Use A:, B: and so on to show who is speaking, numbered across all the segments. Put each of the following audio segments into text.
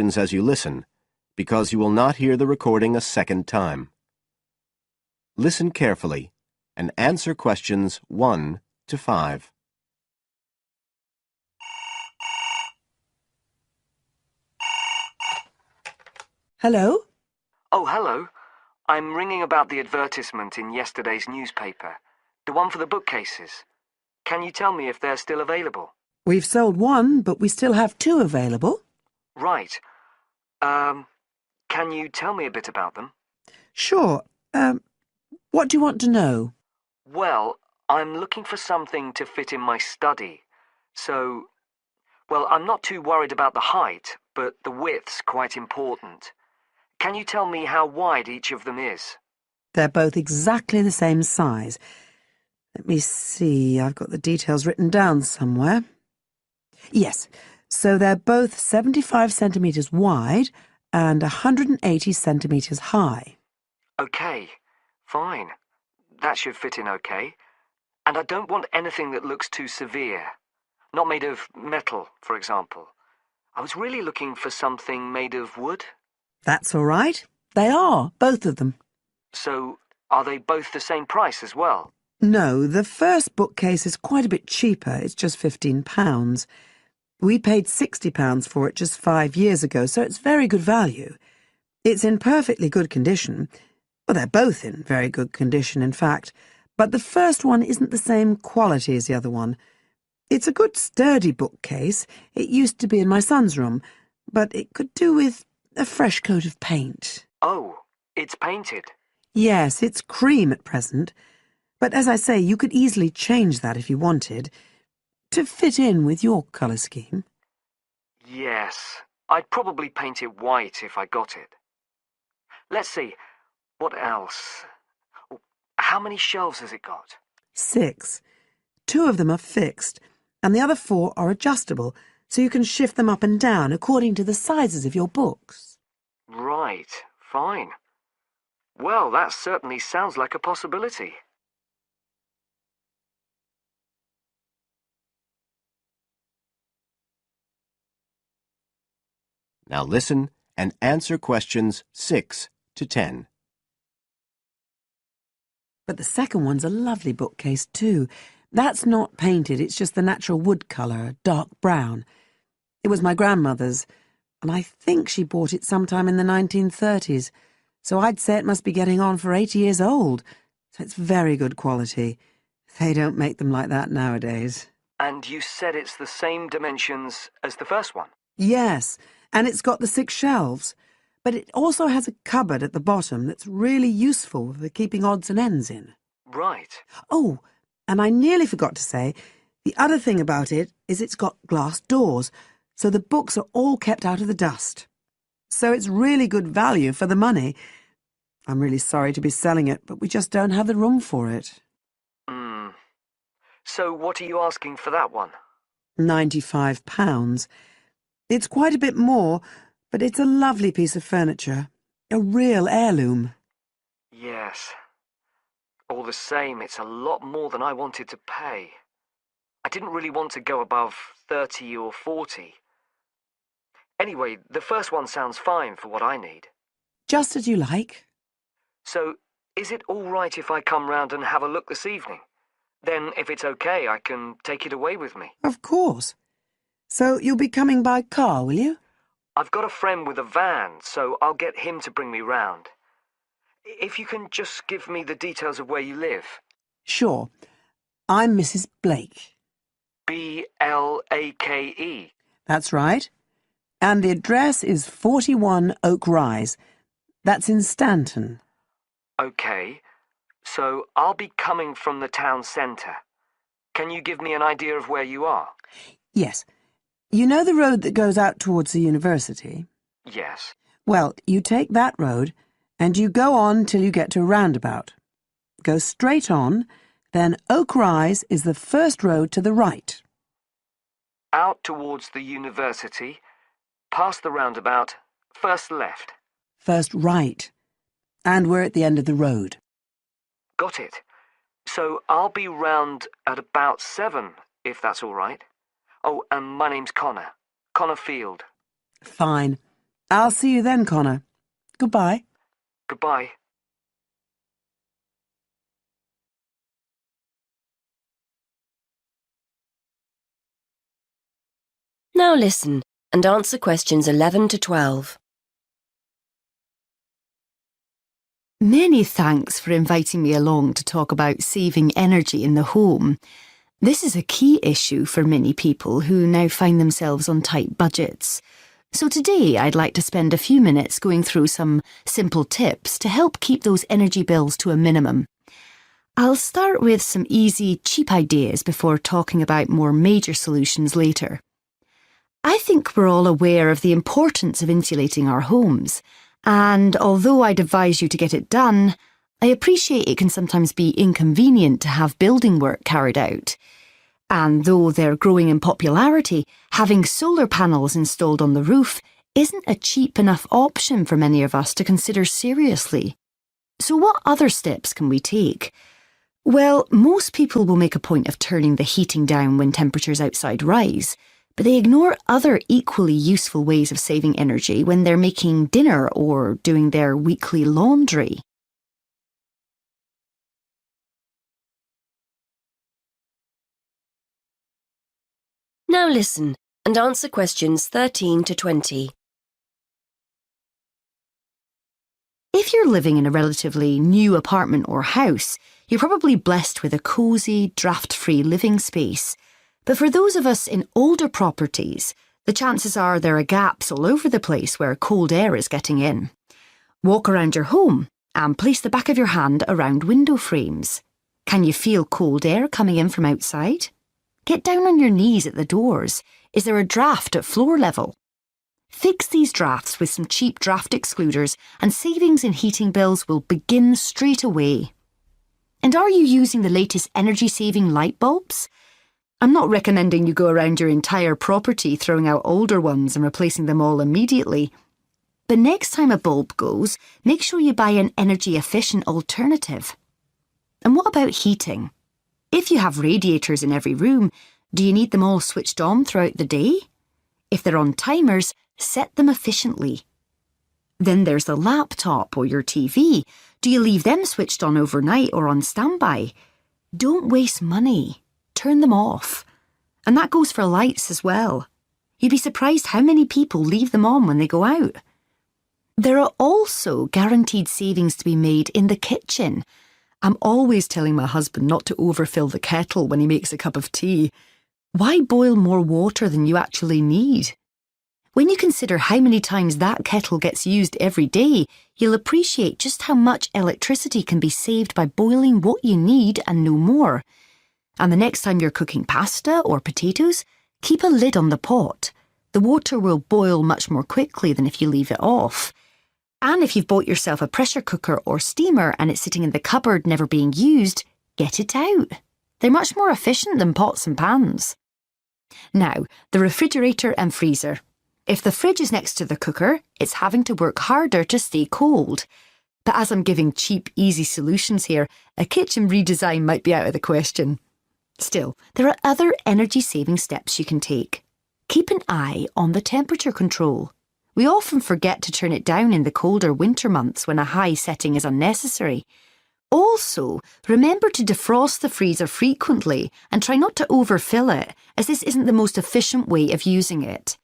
A: questions as you listen, because you will not hear the recording a second time. Listen carefully and answer questions 1 to 5.
B: Hello?
C: Oh, hello. I'm ringing about the advertisement in yesterday's newspaper. The one for the bookcases. Can you tell me if they're still available?
B: We've sold one, but we still have 2 available.
C: Right. Can you tell me a bit about them?
B: Sure. What do you want to know?
C: Well, I'm looking for something to fit in my study. Well, I'm not too worried about the height, but the width's quite important. Can you tell me how wide each of them is?
B: They're both exactly the same size. Let me see, I've got the details written down somewhere. Yes, so they're both 75 centimetres wide and 180 centimetres high.
C: Okay, fine. That should fit in okay. And I don't want anything that looks too severe. Not made of metal, for example. I was really looking for something made of wood.
B: That's all right. They are, both of them.
C: So, are they both the same price as well?
B: No, the first bookcase is quite a bit cheaper. It's just £15. We paid £60 for it just 5 years ago, so it's very good value. It's in perfectly good condition. Well, they're both in very good condition, in fact. But the first one isn't the same quality as the other one. It's a good, sturdy bookcase. It used to be in my son's room, but it could do with a fresh coat of paint.
C: Oh, it's painted.
B: Yes, it's cream at present. But as I say, you could easily change that if you wanted, to fit in with your colour scheme.
C: Yes, I'd probably paint it white if I got it. Let's see, what else? How many shelves has it got?
B: 6. 2 of them are fixed, and the other 4 are adjustable, so you can shift them up and down according to the sizes of your books.
C: Right, fine. Well, that certainly sounds like a possibility.
A: Now listen and answer questions 6 to 10.
B: But the second one's a lovely bookcase too. That's not painted, it's just the natural wood colour, dark brown. It was my grandmother's, and I think she bought it sometime in the 1930s, so I'd say it must be getting on for 80 years old. So it's very good quality. They don't make them like that nowadays.
C: And you said it's the same dimensions as the first one?
B: Yes, and it's got the 6 shelves. But it also has a cupboard at the bottom that's really useful for keeping odds and ends in.
C: Right.
B: Oh, and I nearly forgot to say, the other thing about it is it's got glass doors, so the books are all kept out of the dust. So it's really good value for the money. I'm really sorry to be selling it, but we just don't have the room for it.
C: So what are you asking for that one?
B: £95. It's quite a bit more, but it's a lovely piece of furniture. A real heirloom.
C: Yes. All the same, it's a lot more than I wanted to pay. I didn't really want to go above 30 or 40. Anyway, the first one sounds fine for what I need.
B: Just as you like.
C: So, is it all right if I come round and have a look this evening? Then, if it's okay, I can take it away with me.
B: Of course. So you'll be coming by car, will you?
C: I've got a friend with a van, so I'll get him to bring me round. If you can just give me the details of where you live.
B: Sure. I'm Mrs. Blake.
C: B-L-A-K-E.
B: That's right. And the address is 41 Oak Rise. That's in Stanton.
C: Okay. So I'll be coming from the town centre. Can you give me an idea of where you are?
B: Yes. You know the road that goes out towards the university?
C: Yes.
B: Well, you take that road and you go on till you get to a roundabout. Go straight on, then Oak Rise is the first road to the right.
C: Out towards the university, past the roundabout, first left.
B: First right. And we're at the end of the road.
C: Got it. So I'll be round at about 7, if that's all right. Oh, and my name's Connor. Connor Field.
B: Fine. I'll see you then, Connor. Goodbye.
C: Goodbye.
D: Now listen and answer questions 11 to 12.
E: Many thanks for inviting me along to talk about saving energy in the home. This is a key issue for many people who now find themselves on tight budgets. So today I'd like to spend a few minutes going through some simple tips to help keep those energy bills to a minimum. I'll start with some easy, cheap ideas before talking about more major solutions later. I think we're all aware of the importance of insulating our homes, and although I'd advise you to get it done, I appreciate it can sometimes be inconvenient to have building work carried out. And though they're growing in popularity, having solar panels installed on the roof isn't a cheap enough option for many of us to consider seriously. So what other steps can we take? Well, most people will make a point of turning the heating down when temperatures outside rise, but they ignore other equally useful ways of saving energy when they're making dinner or doing their weekly laundry.
D: Now listen and answer questions 13 to 20.
E: If you're living in a relatively new apartment or house, you're probably blessed with a cosy, draft-free living space. But for those of us in older properties, the chances are there are gaps all over the place where cold air is getting in. Walk around your home and place the back of your hand around window frames. Can you feel cold air coming in from outside? Get down on your knees at the doors. Is there a draft at floor level? Fix these drafts with some cheap draft excluders and savings in heating bills will begin straight away. And are you using the latest energy-saving light bulbs? I'm not recommending you go around your entire property throwing out older ones and replacing them all immediately. But next time a bulb goes, make sure you buy an energy-efficient alternative. And what about heating? If you have radiators in every room, do you need them all switched on throughout the day? If they're on timers, set them efficiently. Then there's the laptop or your TV. Do you leave them switched on overnight or on standby? Don't waste money. Turn them off. And that goes for lights as well. You'd be surprised how many people leave them on when they go out. There are also guaranteed savings to be made in the kitchen. I'm always telling my husband not to overfill the kettle when he makes a cup of tea. Why boil more water than you actually need? When you consider how many times that kettle gets used every day, you'll appreciate just how much electricity can be saved by boiling what you need and no more. And the next time you're cooking pasta or potatoes, keep a lid on the pot. The water will boil much more quickly than if you leave it off. And if you've bought yourself a pressure cooker or steamer and it's sitting in the cupboard never being used, get it out. They're much more efficient than pots and pans. Now, the refrigerator and freezer. If the fridge is next to the cooker, it's having to work harder to stay cold. But as I'm giving cheap, easy solutions here, a kitchen redesign might be out of the question. Still, there are other energy-saving steps you can take. Keep an eye on the temperature control. We often forget to turn it down in the colder winter months when a high setting is unnecessary. Also, remember to defrost the freezer frequently and try not to overfill it, as this isn't the most efficient way of using it.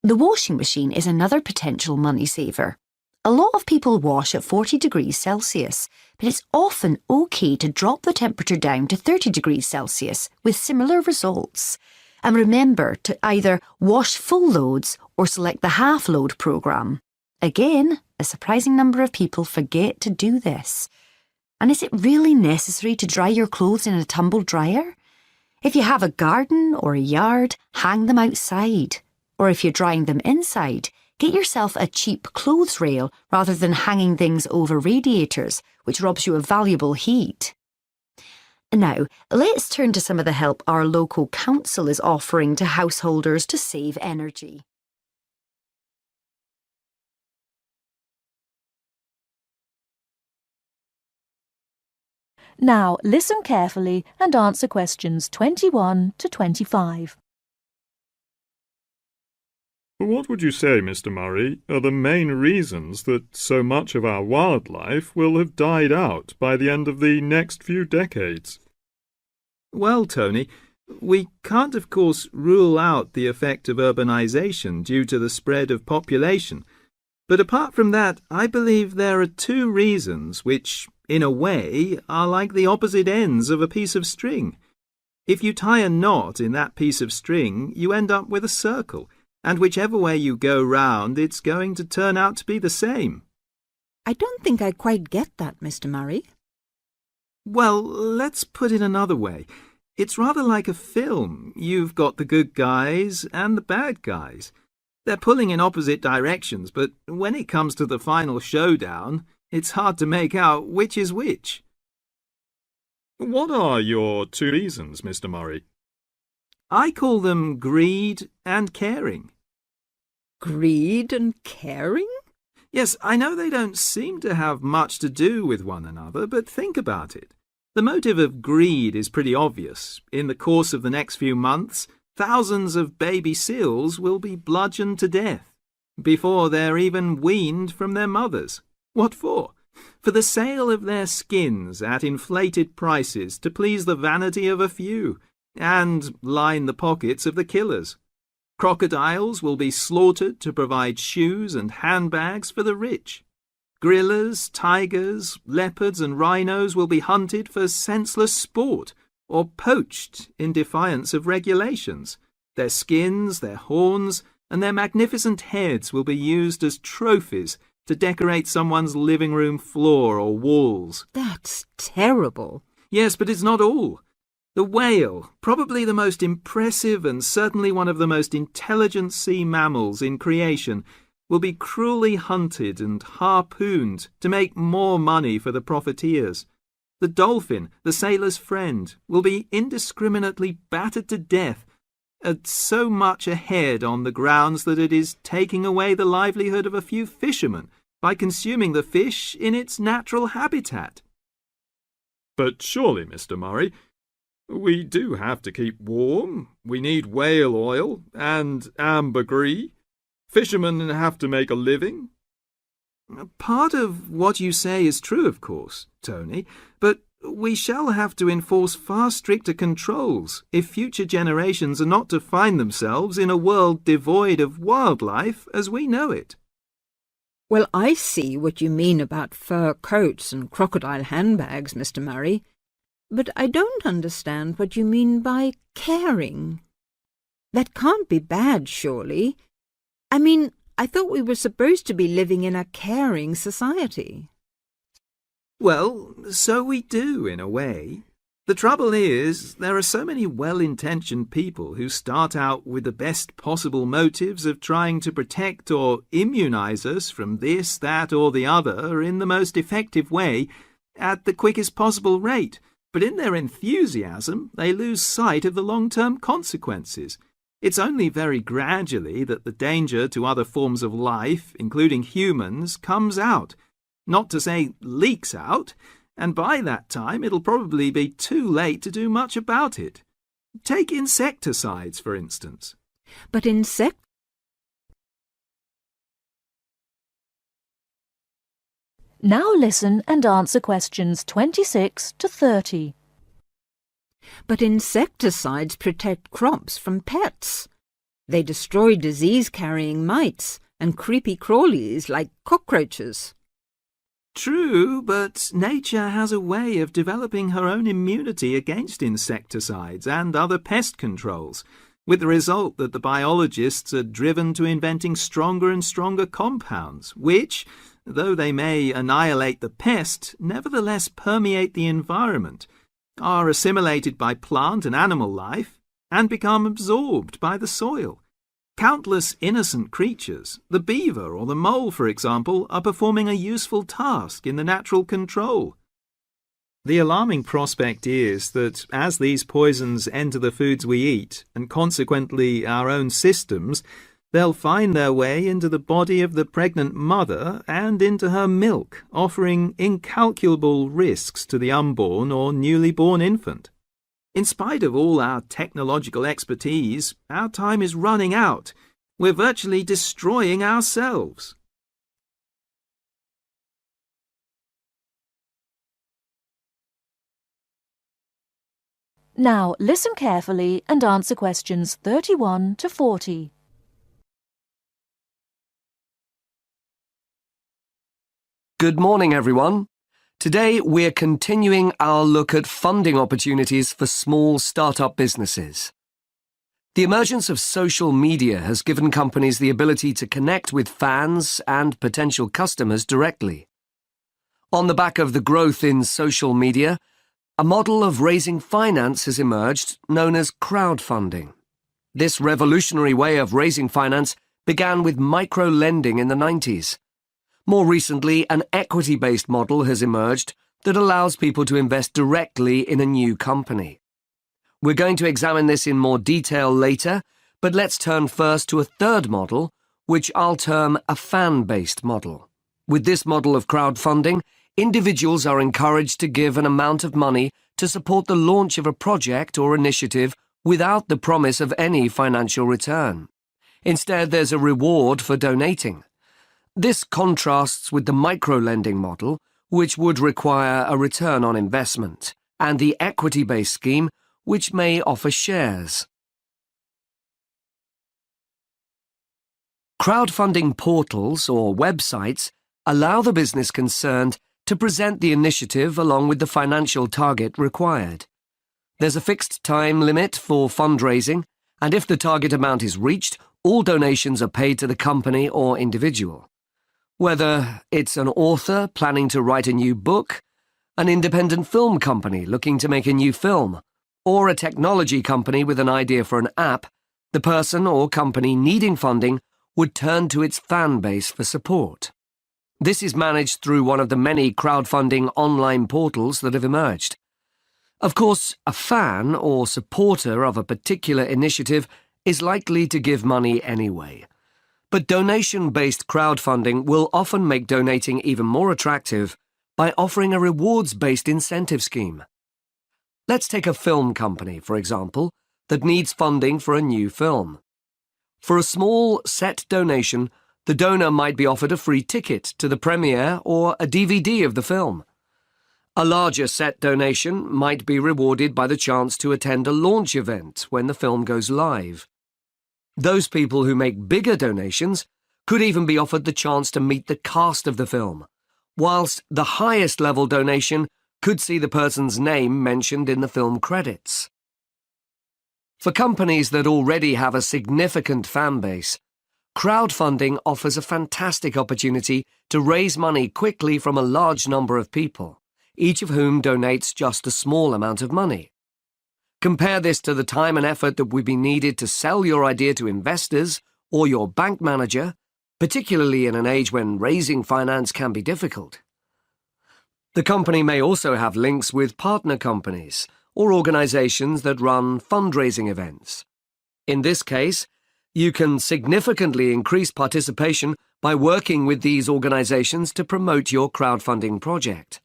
E: The washing machine is another potential money saver. A lot of people wash at 40 degrees Celsius, but it's often okay to drop the temperature down to 30 degrees Celsius with similar results. And remember to either wash full loads or select the half load programme. Again, a surprising number of people forget to do this. And is it really necessary to dry your clothes in a tumble dryer? If you have a garden or a yard, hang them outside. Or if you're drying them inside, get yourself a cheap clothes rail rather than hanging things over radiators, which robs you of valuable heat. Now, let's turn to some of the help our local council is offering to householders to save energy.
F: Now, listen carefully and answer questions 21 to 25.
G: What would you say, Mr. Murray, are the main reasons that so much of our wildlife will have died out by the end of the next few decades?
H: Well, Tony, we can't, of course, rule out the effect of urbanisation due to the spread of population. But apart from that, I believe there are two reasons which, in a way, are like the opposite ends of a piece of string. If you tie a knot in that piece of string, you end up with a circle, and whichever way you go round, it's going to turn out to be the same.
I: I don't think I quite get that, Mr. Murray.
H: Well, let's put it another way. It's rather like a film. You've got the good guys and the bad guys. They're pulling in opposite directions, but when it comes to the final showdown, it's hard to make out which is which.
G: What are your two reasons, Mr. Murray?
H: I call them greed and caring.
I: Greed and caring?
H: Yes, I know they don't seem to have much to do with one another, but think about it. The motive of greed is pretty obvious. In the course of the next few months, thousands of baby seals will be bludgeoned to death before they're even weaned from their mothers. What for? For the sale of their skins at inflated prices to please the vanity of a few and line the pockets of the killers. Crocodiles will be slaughtered to provide shoes and handbags for the rich. Gorillas, tigers, leopards and rhinos will be hunted for senseless sport or poached in defiance of regulations. Their skins, their horns, and their magnificent heads will be used as trophies to decorate someone's living room floor or walls.
I: That's terrible.
H: Yes, but it's not all. The whale, probably the most impressive and certainly one of the most intelligent sea mammals in creation, will be cruelly hunted and harpooned to make more money for the profiteers. The dolphin, the sailor's friend, will be indiscriminately battered to death at so much a head on the grounds that it is taking away the livelihood of a few fishermen by consuming the fish in its natural habitat.
G: But surely, Mr. Murray, we do have to keep warm. We need whale oil and ambergris. Fishermen have to make a living.
H: Part of what you say is true, of course, Tony, but we shall have to enforce far stricter controls if future generations are not to find themselves in a world devoid of wildlife as we know it.
I: Well, I see what you mean about fur coats and crocodile handbags, Mr. Murray, but I don't understand what you mean by caring. That can't be bad, surely. I mean, I thought we were supposed to be living in a caring society.
H: Well, so we do, in a way. The trouble is, there are so many well-intentioned people who start out with the best possible motives of trying to protect or immunize us from this, that, or the other in the most effective way at the quickest possible rate. But in their enthusiasm, they lose sight of the long-term consequences. It's only very gradually that the danger to other forms of life, including humans, comes out. Not to say leaks out, and by that time it'll probably be too late to do much about it. Take insecticides, for instance.
I: But
F: Now listen and answer questions 26 to 30.
I: But insecticides protect crops from pests. They destroy disease-carrying mites and creepy crawlies like cockroaches.
H: True, but nature has a way of developing her own immunity against insecticides and other pest controls, with the result that the biologists are driven to inventing stronger and stronger compounds, which, though they may annihilate the pest, nevertheless permeate the environment, are assimilated by plant and animal life, and become absorbed by the soil. Countless innocent creatures, the beaver or the mole, for example, are performing a useful task in the natural control. The alarming prospect is that as these poisons enter the foods we eat, and consequently our own systems, they'll find their way into the body of the pregnant mother and into her milk, offering incalculable risks to the unborn or newly born infant. In spite of all our technological expertise, our time is running out, We're virtually destroying ourselves.
F: Now listen carefully and answer questions 31 to 40.
J: Good morning, everyone. Today we're continuing our look at funding opportunities for small startup businesses. The emergence of social media has given companies the ability to connect with fans and potential customers directly. On the back of the growth in social media, a model of raising finance has emerged known as crowdfunding. This revolutionary way of raising finance began with micro-lending in the 90s. More recently, an equity-based model has emerged that allows people to invest directly in a new company. We're going to examine this in more detail later, but let's turn first to a third model, which I'll term a fan-based model. With this model of crowdfunding, individuals are encouraged to give an amount of money to support the launch of a project or initiative without the promise of any financial return. Instead, there's a reward for donating. This contrasts with the micro-lending model, which would require a return on investment, and the equity-based scheme, which may offer shares. Crowdfunding portals or websites allow the business concerned to present the initiative along with the financial target required. There's a fixed time limit for fundraising, and if the target amount is reached, all donations are paid to the company or individual. Whether it's an author planning to write a new book, an independent film company looking to make a new film, or a technology company with an idea for an app, the person or company needing funding would turn to its fan base for support. This is managed through one of the many crowdfunding online portals that have emerged. Of course, a fan or supporter of a particular initiative is likely to give money anyway. But donation-based crowdfunding will often make donating even more attractive by offering a rewards-based incentive scheme. Let's take a film company, for example, that needs funding for a new film. For a small set donation, the donor might be offered a free ticket to the premiere or a DVD of the film. A larger set donation might be rewarded by the chance to attend a launch event when the film goes live. Those people who make bigger donations could even be offered the chance to meet the cast of the film, whilst the highest level donation could see the person's name mentioned in the film credits. For companies that already have a significant fan base, crowdfunding offers a fantastic opportunity to raise money quickly from a large number of people, each of whom donates just a small amount of money. Compare this to the time and effort that would be needed to sell your idea to investors or your bank manager, particularly in an age when raising finance can be difficult. The company may also have links with partner companies or organizations that run fundraising events. In this case, you can significantly increase participation by working with these organizations to promote your crowdfunding project.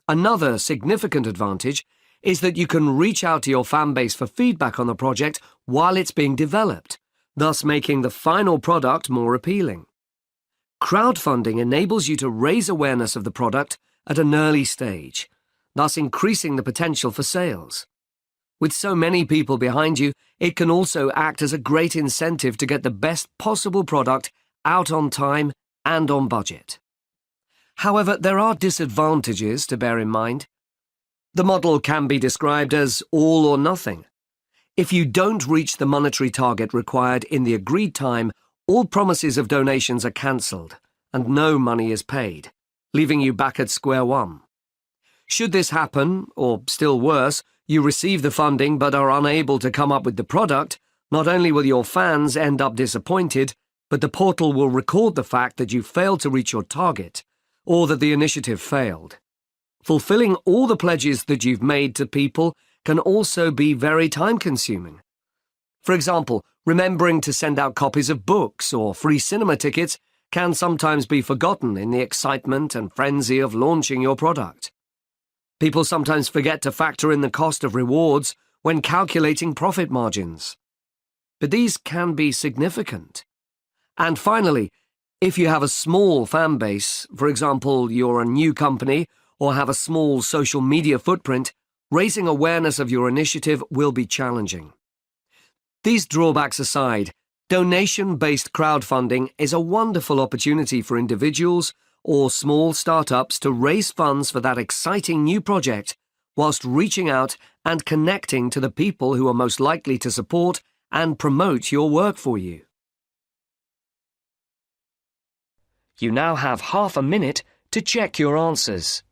J: Another significant advantage is that you can reach out to your fan base for feedback on the project while it's being developed, thus making the final product more appealing. Crowdfunding enables you to raise awareness of the product at an early stage, thus increasing the potential for sales. With so many people behind you, it can also act as a great incentive to get the best possible product out on time and on budget. However, there are disadvantages to bear in mind. The model can be described as all or nothing. If you don't reach the monetary target required in the agreed time, all promises of donations are cancelled and no money is paid, leaving you back at square one. Should this happen, or still worse, you receive the funding but are unable to come up with the product, not only will your fans end up disappointed, but the portal will record the fact that you failed to reach your target, or that the initiative failed. Fulfilling all the pledges that you've made to people can also be very time-consuming. For example, remembering to send out copies of books or free cinema tickets can sometimes be forgotten in the excitement and frenzy of launching your product. People sometimes forget to factor in the cost of rewards when calculating profit margins. But these can be significant. And finally, if you have a small fan base, for example, you're a new company or have a small social media footprint, raising awareness of your initiative will be challenging. These drawbacks aside, donation-based crowdfunding is a wonderful opportunity for individuals or small startups to raise funds for that exciting new project whilst reaching out and connecting to the people who are most likely to support and promote your work for you.
K: You now have half a minute to check your answers.